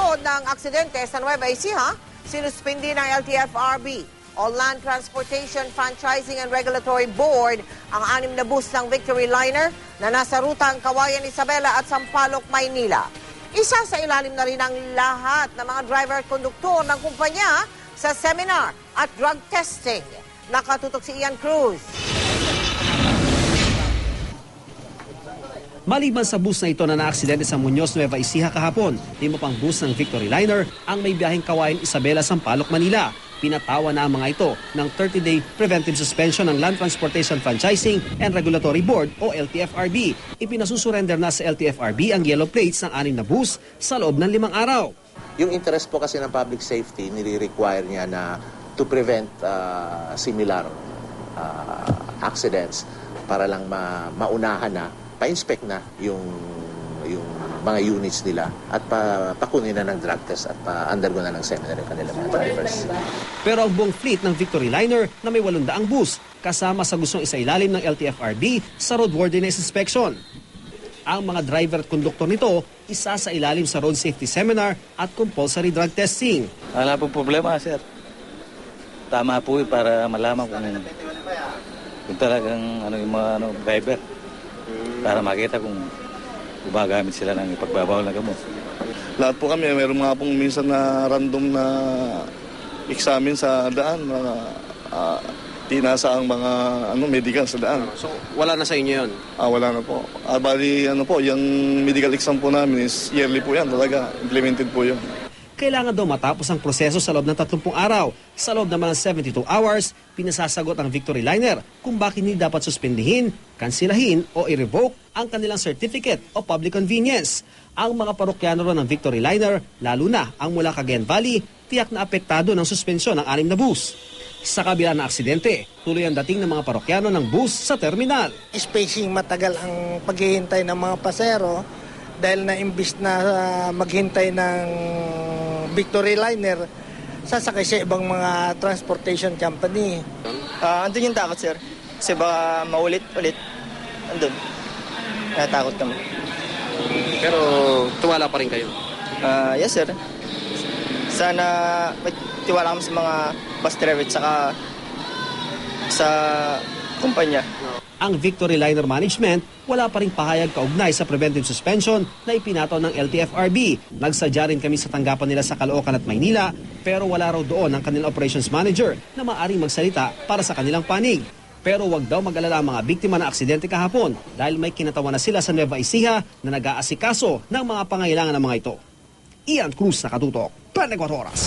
Kasunod ng aksidente sa Nueva Ecija, sinuspindi ng LTFRB o Land Transportation Franchising and Regulatory Board ang 6 na bus ng Victory Liner na nasa rutang Kawayan, Isabela at Sampaloc, Maynila. Isa sa ilalim na rin ang lahat ng mga driver at konduktor ng kumpanya sa seminar at drug testing. Nakatutok si Ian Cruz. Maliban sa bus na ito na naaksidente sa Muñoz, Nueva Ecija kahapon, 5 pang bus ng Victory Liner ang may biyaheng Kawayan, Isabela, Sampaloc, Manila. Pinatawa na ang mga ito ng 30-day preventive suspension ng Land Transportation Franchising and Regulatory Board o LTFRB. Ipinasusurrender na sa LTFRB ang yellow plates ng 6 na bus sa loob ng 5 araw. Yung interest po kasi ng public safety, nire-require niya na to prevent similar accidents para lang maunahan na, pa-inspect na yung mga units nila at pakunin na ng drug test at pa-undergo na ng seminar yung kanilang mga drivers. Pero ang buong fleet ng Victory Liner na may 800 bus kasama sa gustong isailalim ng LTFRB sa roadworthiness inspection. Ang mga driver at konduktor nito isa sa ilalim sa road safety seminar at compulsory drug testing. Wala pong problema, sir. Tama po para malaman kung talagang yung mga driver para makita kung gumagamit sila ng ipagbabawal na gamot. Lahat po kami, mayroon mga pong minsan na random na examine sa daan, mga tinasa ang mga medical sa daan. So wala na sa inyo yun? Wala na po. Bali, yung medical exam po namin is yearly po yan, talaga implemented po yun. Kailangan daw matapos ang proseso sa loob ng 30 araw. Sa loob naman ng 72 hours, pinasasagot ang Victory Liner kung bakit hindi dapat suspindihin, kansilahin o i-revoke ang kanilang certificate o public convenience. Ang mga parokyano ron ng Victory Liner, lalo na ang mula Cagayan Valley, tiyak na apektado ng suspensyon ng 6 na bus. Sa kabila ng aksidente, tuloy ang dating ng mga parokyano ng bus sa terminal. Spacing matagal ang paghihintay ng mga pasero dahil na imbis na maghintay ng Victory Liner, sasakay sa ibang mga transportation company. Andun yung takot, sir. Kasi baka maulit-ulit. Andun. Natakot kami. Pero tuwala pa rin kayo? Yes, sir. Sana may tiwala kami sa mga bus driver at saka sa kumpanya. Ang Victory Liner Management wala pa ring pahayag kaugnay sa preventive suspension na ipinataw ng LTFRB. Nagsadya rin kami sa tanggapan nila sa Caloocan at Maynila pero wala raw doon ang kanilang operations manager na maaaring magsalita para sa kanilang panig. Pero wag daw mag-alala ang mga biktima ng aksidente kahapon dahil may kinatawa na sila sa Nueva Ecija na nag-aasikaso ng mga pangailangan ng mga ito. Ian Cruz, Nakatutok, 24 Oras.